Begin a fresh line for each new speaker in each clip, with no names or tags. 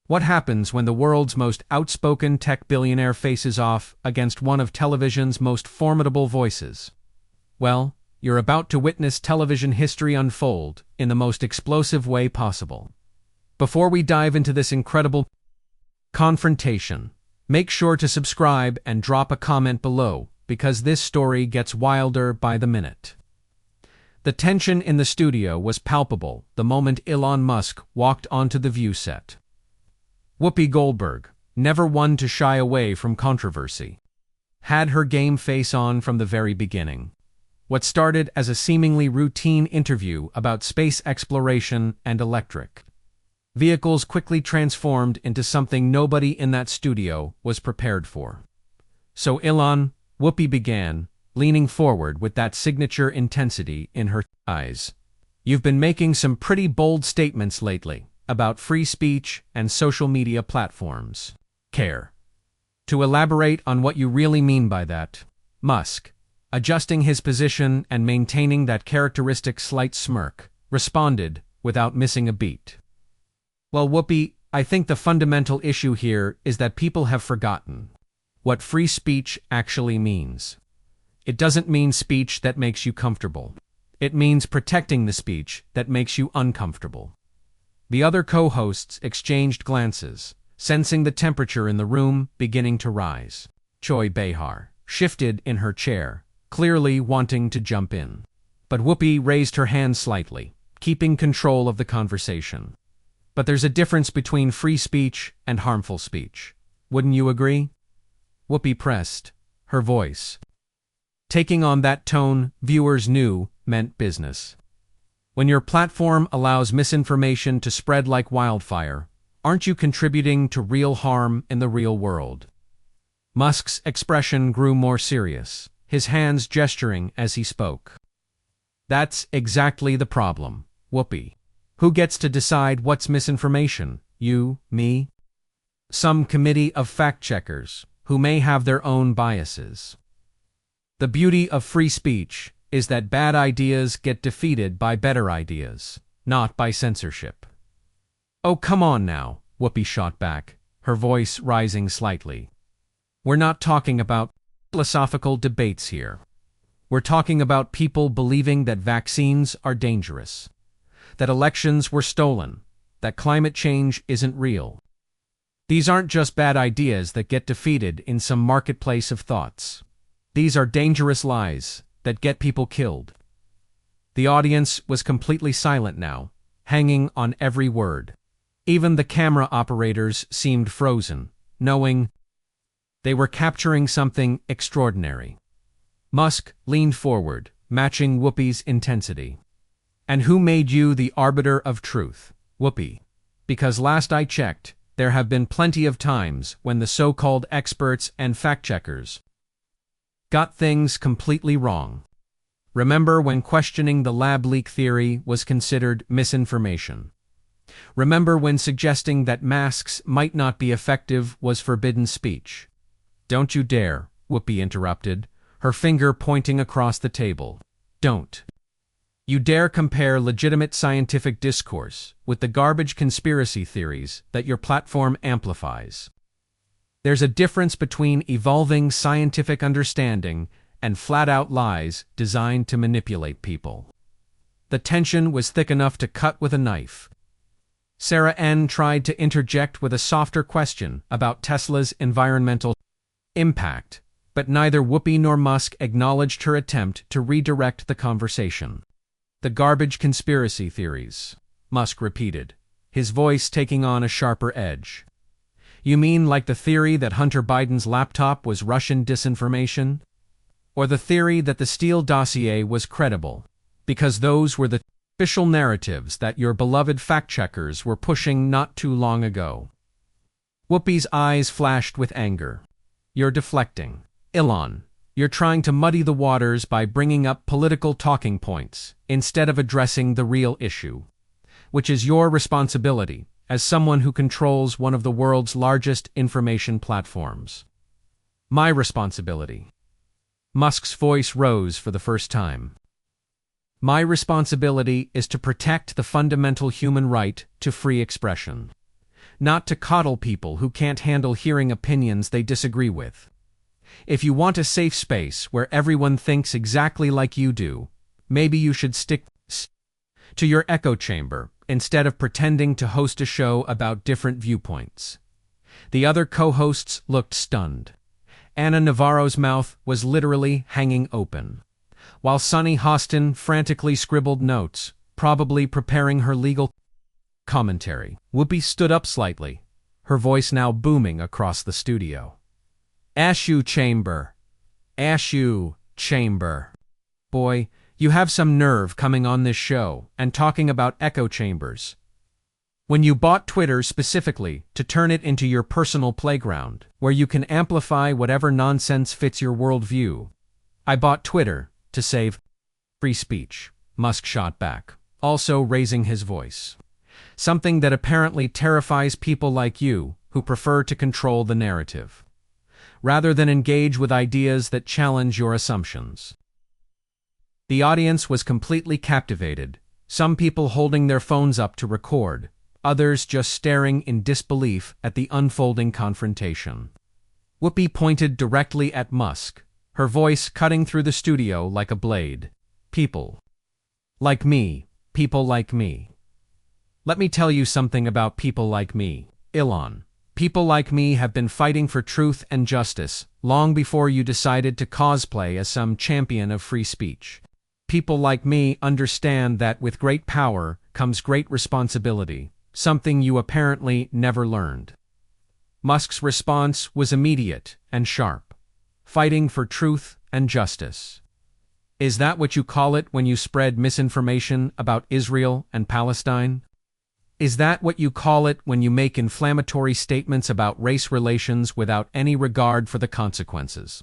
What happens when the world's most outspoken tech billionaire faces off against one of television's most formidable voices? Well, you're about to witness television history unfold in the most explosive way possible. Before we dive into this incredible confrontation, make sure to subscribe and drop a comment below, because this story gets wilder by the minute. The tension in the studio was palpable the moment Elon Musk walked onto the View set. Whoopi Goldberg, never one to shy away from controversy, had her game face on from the very beginning. What started as a seemingly routine interview about space exploration and electric vehicles quickly transformed into something nobody in that studio was prepared for. So Whoopi began, leaning forward with that signature intensity in her eyes. "You've been making some pretty bold statements lately about free speech and social media platforms. Care to elaborate on what you really mean by that?" Musk, adjusting his position and maintaining that characteristic slight smirk, responded without missing a beat. "Well, Whoopi, I think the fundamental issue here is that people have forgotten what free speech actually means. It doesn't mean speech that makes you comfortable. It means protecting the speech that makes you uncomfortable." The other co-hosts exchanged glances, sensing the temperature in the room beginning to rise. Choi Behar shifted in her chair, clearly wanting to jump in. But Whoopi raised her hand slightly, keeping control of the conversation. "But there's a difference between free speech and harmful speech. Wouldn't you agree?" Whoopi pressed, her voice taking on that tone viewers knew meant business. "When your platform allows misinformation to spread like wildfire, aren't you contributing to real harm in the real world?" Musk's expression grew more serious, his hands gesturing as he spoke. "That's exactly the problem, Whoopi. Who gets to decide what's misinformation? You, me? Some committee of fact-checkers who may have their own biases. The beauty of free speech is that bad ideas get defeated by better ideas, not by censorship." "Oh, come on now," Whoopi shot back, her voice rising slightly. "We're not talking about philosophical debates here. We're talking about people believing that vaccines are dangerous, that elections were stolen, that climate change isn't real. These aren't just bad ideas that get defeated in some marketplace of thoughts. These are dangerous lies that get people killed." The audience was completely silent now, hanging on every word. Even the camera operators seemed frozen, knowing they were capturing something extraordinary. Musk leaned forward, matching Whoopi's intensity. "And who made you the arbiter of truth, Whoopi? Because last I checked, there have been plenty of times when the so-called experts and fact-checkers got things completely wrong. Remember when questioning the lab leak theory was considered misinformation? Remember when suggesting that masks might not be effective was forbidden speech? Don't you dare," Whoopi interrupted, her finger pointing across the table. "Don't you dare compare legitimate scientific discourse with the garbage conspiracy theories that your platform amplifies. There's a difference between evolving scientific understanding and flat-out lies designed to manipulate people." The tension was thick enough to cut with a knife. Sarah N. tried to interject with a softer question about Tesla's environmental impact, but neither Whoopi nor Musk acknowledged her attempt to redirect the conversation. "The garbage conspiracy theories," Musk repeated, his voice taking on a sharper edge. "You mean like the theory that Hunter Biden's laptop was Russian disinformation? Or the theory that the Steele dossier was credible, because those were the official narratives that your beloved fact-checkers were pushing not too long ago?" Whoopi's eyes flashed with anger. "You're deflecting. Elon, you're trying to muddy the waters by bringing up political talking points instead of addressing the real issue, which is your responsibility as someone who controls one of the world's largest information platforms." "My responsibility." Musk's voice rose for the first time. "My responsibility is to protect the fundamental human right to free expression. not to coddle people who can't handle hearing opinions they disagree with. If you want a safe space where everyone thinks exactly like you do, maybe you should stick to your echo chamber instead of pretending to host a show about different viewpoints. The other co-hosts looked stunned. Anna Navarro's mouth was literally hanging open, while Sunny Hostin frantically scribbled notes, probably preparing her legal commentary. Whoopi stood up slightly, her voice now booming across the studio. Ashu chamber. Ashu chamber. Boy, you have some nerve coming on this show and talking about echo chambers. When you bought Twitter specifically to turn it into your personal playground, where you can amplify whatever nonsense fits your worldview. I bought Twitter to save free speech, Musk shot back, also raising his voice. Something that apparently terrifies people like you who prefer to control the narrative, rather than engage with ideas that challenge your assumptions. The audience was completely captivated, some people holding their phones up to record, others just staring in disbelief at the unfolding confrontation. Whoopi pointed directly at Musk, her voice cutting through the studio like a blade. People like me, people like me. Let me tell you something about people like me, Elon. People like me have been fighting for truth and justice long before you decided to cosplay as some champion of free speech. People like me understand that with great power comes great responsibility, something you apparently never learned. Musk's response was immediate and sharp. Fighting for truth and justice. Is that what you call it when you spread misinformation about Israel and Palestine? Is that what you call it when you make inflammatory statements about race relations without any regard for the consequences?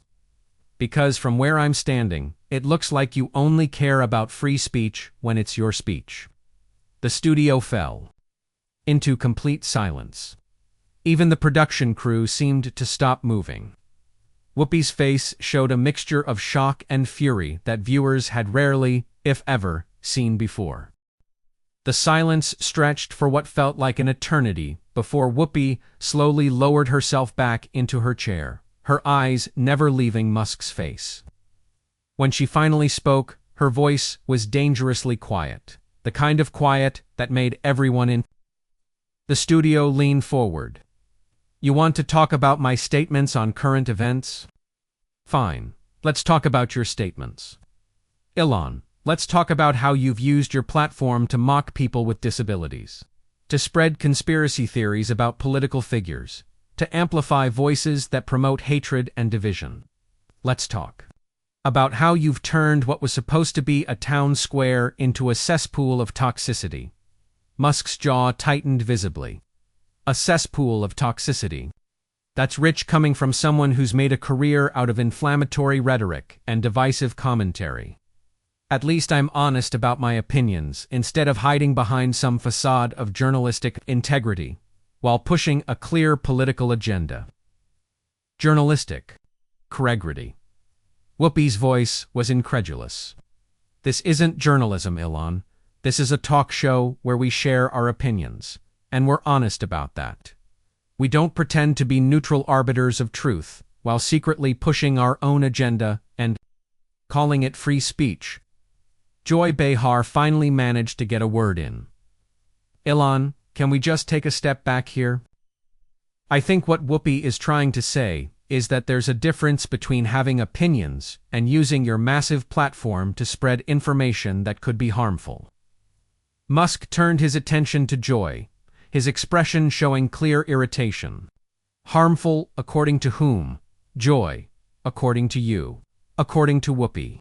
Because from where I'm standing, it looks like you only care about free speech when it's your speech. The studio fell into complete silence. Even the production crew seemed to stop moving. Whoopi's face showed a mixture of shock and fury that viewers had rarely, if ever, seen before. The silence stretched for what felt like an eternity before Whoopi slowly lowered herself back into her chair, her eyes never leaving Musk's face. When she finally spoke, her voice was dangerously quiet, the kind of quiet that made everyone in the studio lean forward. You want to talk about my statements on current events? Fine, let's talk about your statements. Elon, let's talk about how you've used your platform to mock people with disabilities, to spread conspiracy theories about political figures, to amplify voices that promote hatred and division. Let's talk about how you've turned what was supposed to be a town square into a cesspool of toxicity. Musk's jaw tightened visibly. A cesspool of toxicity. That's rich coming from someone who's made a career out of inflammatory rhetoric and divisive commentary. At least I'm honest about my opinions instead of hiding behind some facade of journalistic integrity while pushing a clear political agenda. Journalistic integrity. Whoopi's voice was incredulous. This isn't journalism, Elon. This is a talk show where we share our opinions, and we're honest about that. We don't pretend to be neutral arbiters of truth while secretly pushing our own agenda and calling it free speech. Joy Behar finally managed to get a word in. Elon, can we just take a step back here? I think what Whoopi is trying to say is that there's a difference between having opinions and using your massive platform to spread information that could be harmful. Musk turned his attention to Joy, his expression showing clear irritation. Harmful according to whom? Joy. According to you. According to Whoopi.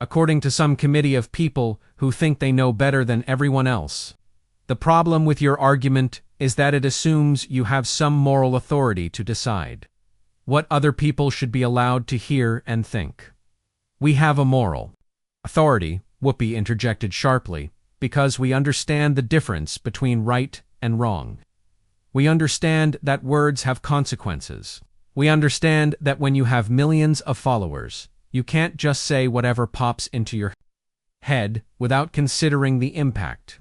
According to some committee of people who think they know better than everyone else. The problem with your argument is that it assumes you have some moral authority to decide what other people should be allowed to hear and think. We have a moral authority, Whoopi interjected sharply, because we understand the difference between right and wrong. We understand that words have consequences. We understand that when you have millions of followers, you can't just say whatever pops into your head without considering the impact.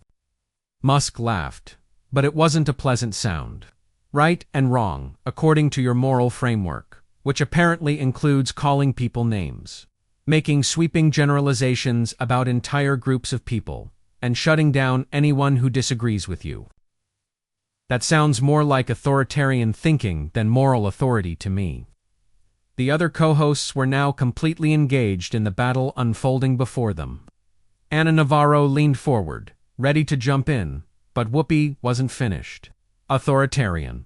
Musk laughed, but it wasn't a pleasant sound. right and wrong, according to your moral framework, which apparently includes calling people names, making sweeping generalizations about entire groups of people, and shutting down anyone who disagrees with you. That sounds more like authoritarian thinking than moral authority to me. The other co-hosts were now completely engaged in the battle unfolding before them. Ana Navarro leaned forward, ready to jump in, but Whoopi wasn't finished. Authoritarian.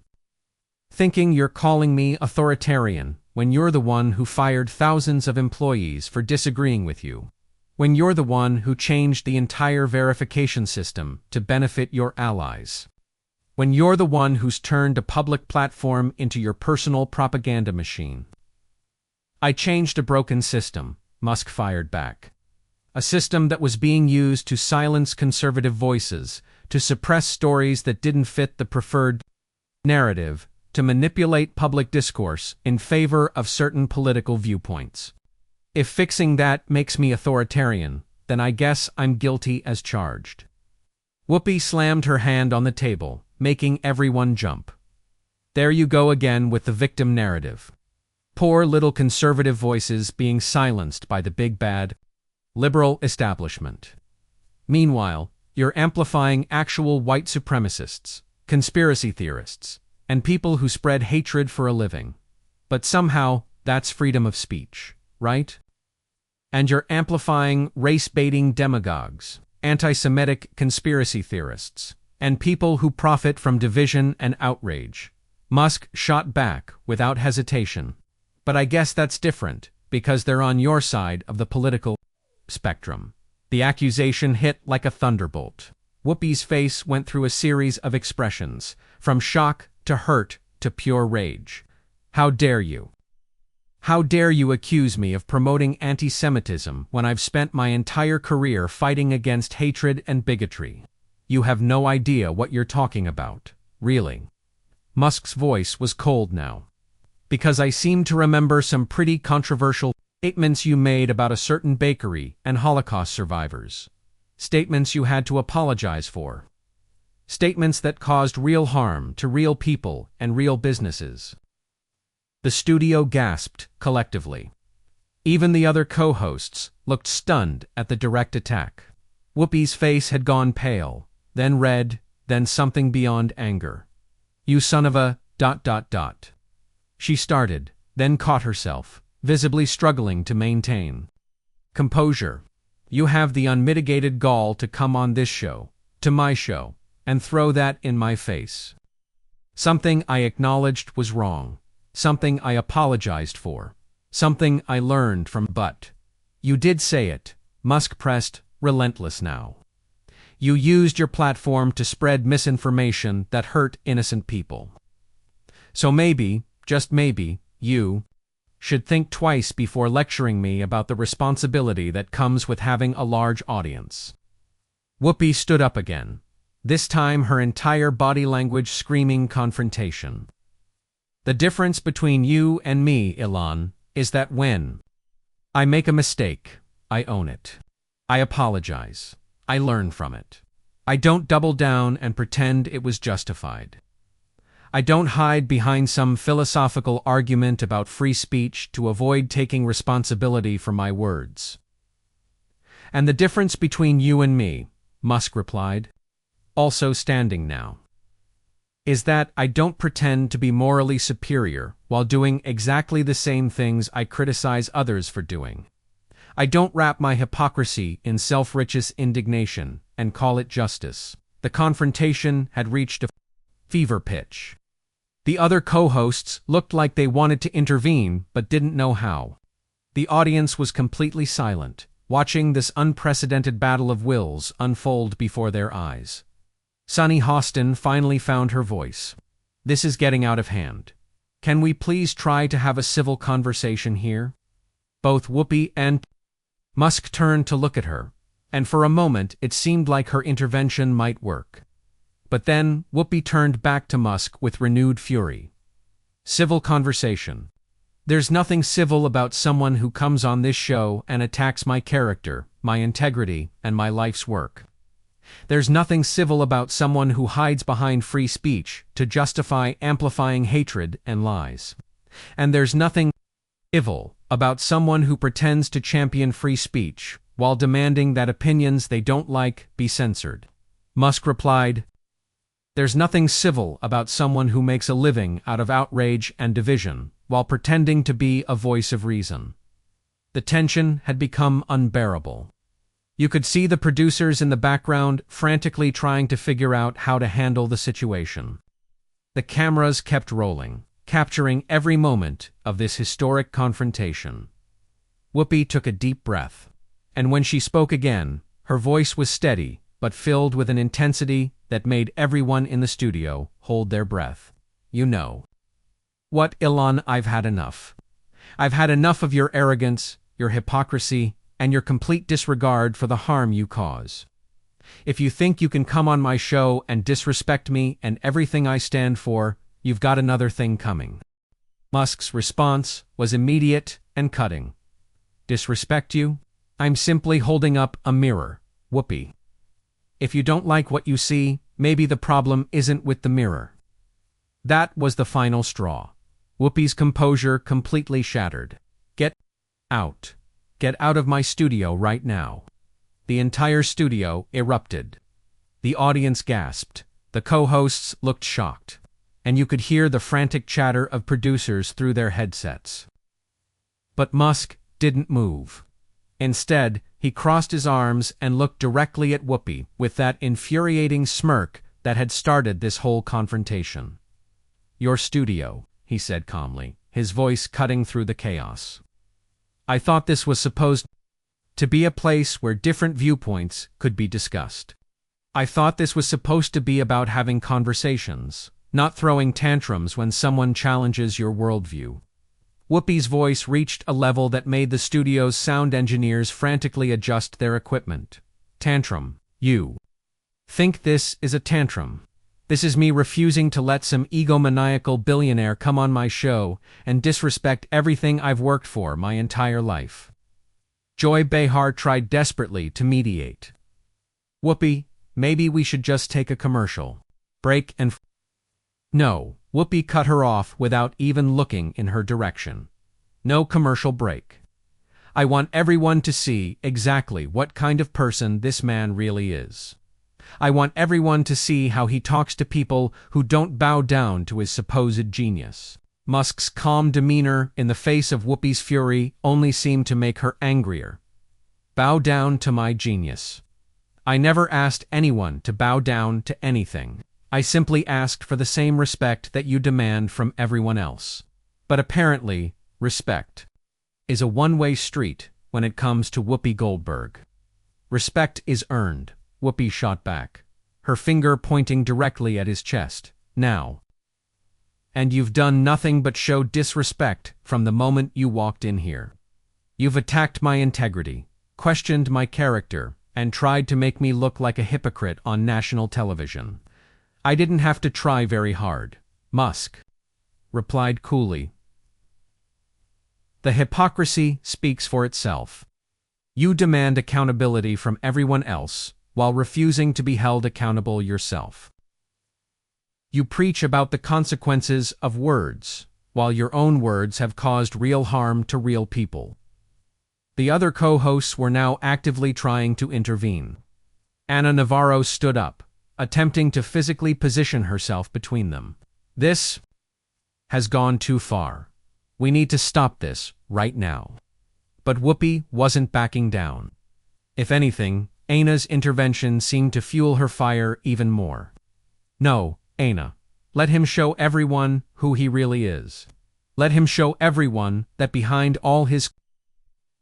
Thinking you're calling me authoritarian when you're the one who fired thousands of employees for disagreeing with you. When you're the one who changed the entire verification system to benefit your allies. When you're the one who's turned a public platform into your personal propaganda machine. I changed a broken system, Musk fired back. A system that was being used to silence conservative voices, to suppress stories that didn't fit the preferred narrative, to manipulate public discourse in favor of certain political viewpoints. If fixing that makes me authoritarian, then I guess I'm guilty as charged. Whoopi slammed her hand on the table, making everyone jump. There you go again with the victim narrative. Poor little conservative voices being silenced by the big bad liberal establishment. Meanwhile, you're amplifying actual white supremacists, conspiracy theorists, and people who spread hatred for a living. But somehow, that's freedom of speech, right? And you're amplifying race-baiting demagogues, anti-Semitic conspiracy theorists, and people who profit from division and outrage. Musk shot back without hesitation. But I guess that's different, because they're on your side of the political spectrum. The accusation hit like a thunderbolt. Whoopi's face went through a series of expressions, from shock to hurt to pure rage. How dare you? How dare you accuse me of promoting anti-Semitism when I've spent my entire career fighting against hatred and bigotry? You have no idea what you're talking about, really. Musk's voice was cold now. Because I seem to remember some pretty controversial statements you made about a certain bakery and Holocaust survivors. Statements you had to apologize for. Statements that caused real harm to real people and real businesses. The studio gasped collectively. Even the other co-hosts looked stunned at the direct attack. Whoopi's face had gone pale, then red, then something beyond anger. You son of a ... She started, then caught herself, visibly struggling to maintain composure. You have the unmitigated gall to come on this show, to my show, and throw that in my face. Something I acknowledged was wrong. Something I apologized for. Something I learned from, but you did say it, Musk pressed, relentless now. You used your platform to spread misinformation that hurt innocent people. So maybe, just maybe, you should think twice before lecturing me about the responsibility that comes with having a large audience. Whoopi stood up again, this time her entire body language screaming confrontation. The difference between you and me, Elon, is that when I make a mistake, I own it. I apologize. I learn from it. I don't double down and pretend it was justified. I don't hide behind some philosophical argument about free speech to avoid taking responsibility for my words. And the difference between you and me, Musk replied, also standing now, is that I don't pretend to be morally superior while doing exactly the same things I criticize others for doing. I don't wrap my hypocrisy in self-righteous indignation and call it justice. The confrontation had reached a fever pitch. The other co-hosts looked like they wanted to intervene but didn't know how. The audience was completely silent, watching this unprecedented battle of wills unfold before their eyes. Sunny Hostin finally found her voice. This is getting out of hand. Can we please try to have a civil conversation here? Both Whoopi and Musk turned to look at her, and for a moment it seemed like her intervention might work. But then Whoopi turned back to Musk with renewed fury. Civil conversation. There's nothing civil about someone who comes on this show and attacks my character, my integrity, and my life's work. There's nothing civil about someone who hides behind free speech to justify amplifying hatred and lies. And there's nothing evil about someone who pretends to champion free speech while demanding that opinions they don't like be censored. Musk replied, "There's nothing civil about someone who makes a living out of outrage and division while pretending to be a voice of reason." The tension had become unbearable. You could see the producers in the background frantically trying to figure out how to handle the situation. The cameras kept rolling, capturing every moment of this historic confrontation. Whoopi took a deep breath, and when she spoke again, her voice was steady but filled with an intensity that made everyone in the studio hold their breath. "You know what, Elon, I've had enough. I've had enough of your arrogance, your hypocrisy, and your complete disregard for the harm you cause. If you think you can come on my show and disrespect me and everything I stand for, you've got another thing coming." Musk's response was immediate and cutting. "Disrespect you? I'm simply holding up a mirror, Whoopi. If you don't like what you see, maybe the problem isn't with the mirror." That was the final straw. Whoopi's composure completely shattered. "Get out. Get out of my studio right now." The entire studio erupted. The audience gasped. The co-hosts looked shocked. And you could hear the frantic chatter of producers through their headsets. But Musk didn't move. Instead, he crossed his arms and looked directly at Whoopi with that infuriating smirk that had started this whole confrontation. "Your studio," he said calmly, his voice cutting through the chaos. "I thought this was supposed to be a place where different viewpoints could be discussed. I thought this was supposed to be about having conversations, not throwing tantrums when someone challenges your worldview." Whoopi's voice reached a level that made the studio's sound engineers frantically adjust their equipment. "Tantrum? You think this is a tantrum? This is me refusing to let some egomaniacal billionaire come on my show and disrespect everything I've worked for my entire life." Joy Behar tried desperately to mediate. "Whoopi, maybe we should just take a commercial break and..." No, Whoopi cut her off without even looking in her direction. "No commercial break. I want everyone to see exactly what kind of person this man really is. I want everyone to see how he talks to people who don't bow down to his supposed genius." Musk's calm demeanor in the face of Whoopi's fury only seemed to make her angrier. "Bow down to my genius. I never asked anyone to bow down to anything. I simply asked for the same respect that you demand from everyone else. But apparently, respect is a one-way street when it comes to Whoopi Goldberg." "Respect is earned," Whoopi shot back, her finger pointing directly at his chest. "Now. And you've done nothing but show disrespect from the moment you walked in here. You've attacked my integrity, questioned my character, and tried to make me look like a hypocrite on national television. I didn't have to try very hard." Musk replied coolly, "The hypocrisy speaks for itself. You demand accountability from everyone else while refusing to be held accountable yourself. You preach about the consequences of words, while your own words have caused real harm to real people." The other co-hosts were now actively trying to intervene. Ana Navarro stood up, attempting to physically position herself between them. "This has gone too far. We need to stop this right now." But Whoopi wasn't backing down. If anything, Ana's intervention seemed to fuel her fire even more. "No, Ana. Let him show everyone who he really is. Let him show everyone that behind all his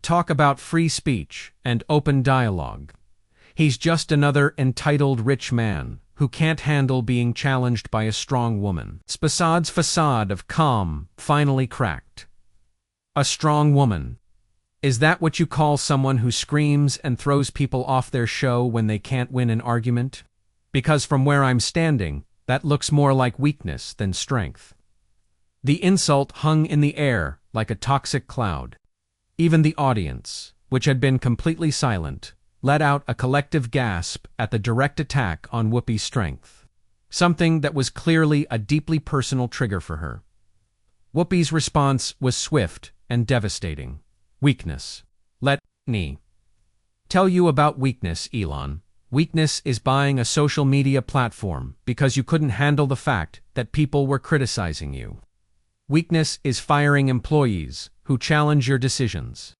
talk about free speech and open dialogue, he's just another entitled rich man who can't handle being challenged by a strong woman." Spasad's facade of calm finally cracked. "A strong woman? Is that what you call someone who screams and throws people off their show when they can't win an argument? Because from where I'm standing, that looks more like weakness than strength." The insult hung in the air like a toxic cloud. Even the audience, which had been completely silent, let out a collective gasp at the direct attack on Whoopi's strength, something that was clearly a deeply personal trigger for her. Whoopi's response was swift and devastating. Weakness. Let me tell you about weakness, Elon. Weakness is buying a social media platform because you couldn't handle the fact that people were criticizing you. Weakness is firing employees who challenge your decisions.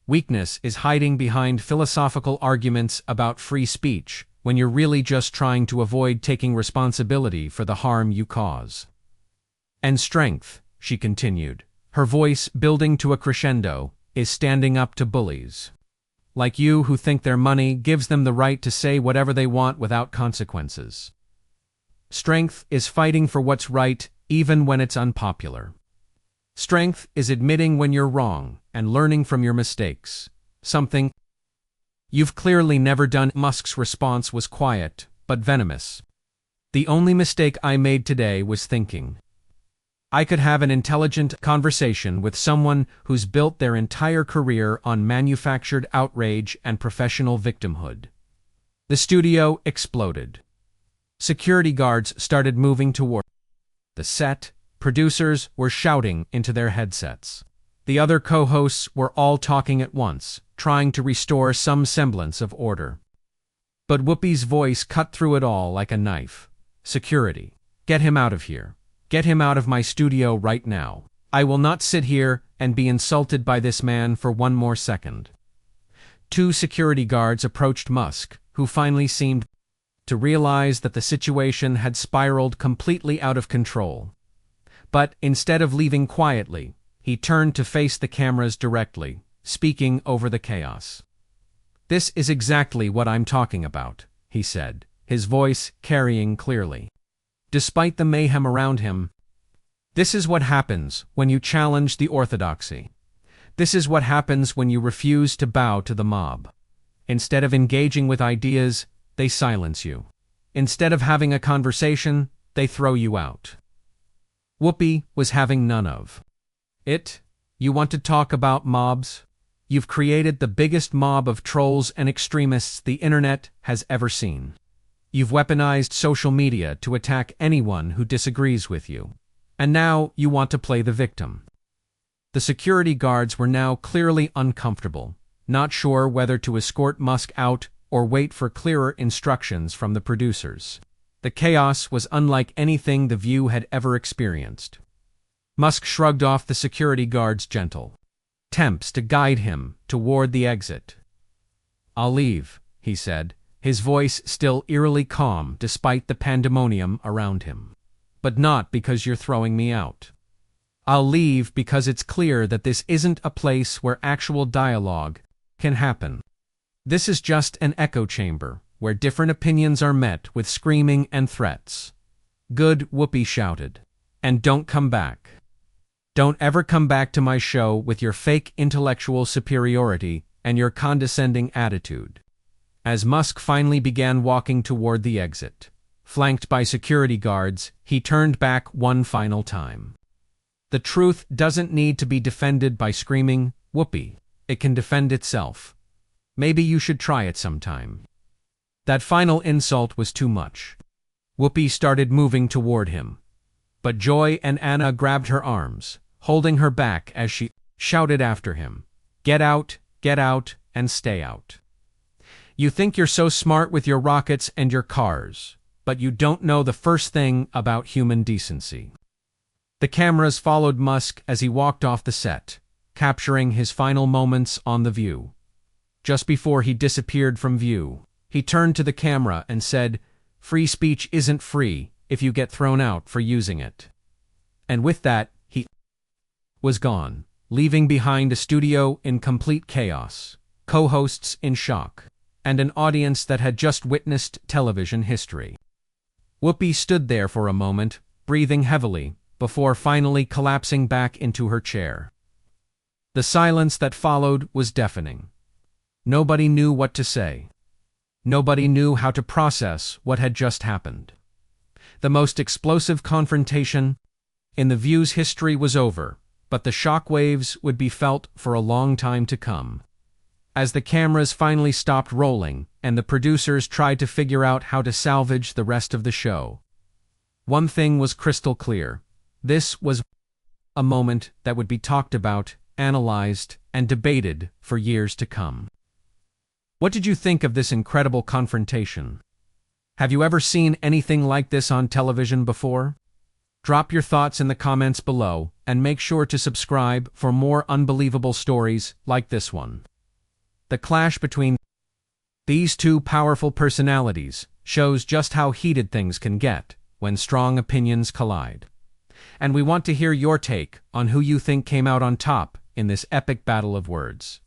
Weakness is hiding behind philosophical arguments about free speech when you're really just trying to avoid taking responsibility for the harm you cause. And strength, she continued, her voice building to a crescendo, is standing up to bullies like you who think their money gives them the right to say whatever they want without consequences. Strength is fighting for what's right even when it's unpopular. Strength is admitting when you're wrong and learning from your mistakes, something you've clearly never done. Musk's response was quiet but venomous. The only mistake I made today was thinking I could have an intelligent conversation with someone who's built their entire career on manufactured outrage and professional victimhood. The studio exploded. Security guards started moving toward the set. Producers were shouting into their headsets. The other co-hosts were all talking at once, trying to restore some semblance of order. But Whoopi's voice cut through it all like a knife. Security. Get him out of here. Get him out of my studio right now. I will not sit here and be insulted by this man for one more second. 2 security guards approached Musk, who finally seemed to realize that the situation had spiraled completely out of control. But instead of leaving quietly, he turned to face the cameras directly, speaking over the chaos. This is exactly what I'm talking about, he said, his voice carrying clearly. Despite the mayhem around him, this is what happens when you challenge the orthodoxy. This is what happens when you refuse to bow to the mob. Instead of engaging with ideas, they silence you. Instead of having a conversation, they throw you out. Whoopi was having none of it. You want to talk about mobs? You've created the biggest mob of trolls and extremists the internet has ever seen. You've weaponized social media to attack anyone who disagrees with you. And now you want to play the victim. The security guards were now clearly uncomfortable, not sure whether to escort Musk out or wait for clearer instructions from the producers. The chaos was unlike anything The View had ever experienced. Musk shrugged off the security guard's gentle attempts to guide him toward the exit. I'll leave, he said, his voice still eerily calm despite the pandemonium around him. But not because you're throwing me out. I'll leave because it's clear that this isn't a place where actual dialogue can happen. This is just an echo chamber where different opinions are met with screaming and threats. Good, Whoopi shouted. And don't come back. Don't ever come back to my show with your fake intellectual superiority and your condescending attitude. As Musk finally began walking toward the exit, flanked by security guards, he turned back one final time. The truth doesn't need to be defended by screaming, Whoopi. It can defend itself. Maybe you should try it sometime. That final insult was too much. Whoopi started moving toward him. But Joy and Anna grabbed her arms, holding her back as she shouted after him, get out, and stay out. You think you're so smart with your rockets and your cars, but you don't know the first thing about human decency. The cameras followed Musk as he walked off the set, capturing his final moments on The View. Just before he disappeared from view, he turned to the camera and said, "Free speech isn't free if you get thrown out for using it." And with that, he was gone, leaving behind a studio in complete chaos, co-hosts in shock, and an audience that had just witnessed television history. Whoopi stood there for a moment, breathing heavily, before finally collapsing back into her chair. The silence that followed was deafening. Nobody knew what to say. Nobody knew how to process what had just happened. The most explosive confrontation in The View's history was over, but the shockwaves would be felt for a long time to come. As the cameras finally stopped rolling and the producers tried to figure out how to salvage the rest of the show, one thing was crystal clear. This was a moment that would be talked about, analyzed, and debated for years to come. What did you think of this incredible confrontation? Have you ever seen anything like this on television before? Drop your thoughts in the comments below, and make sure to subscribe for more unbelievable stories like this one. The clash between these two powerful personalities shows just how heated things can get when strong opinions collide. And we want to hear your take on who you think came out on top in this epic battle of words.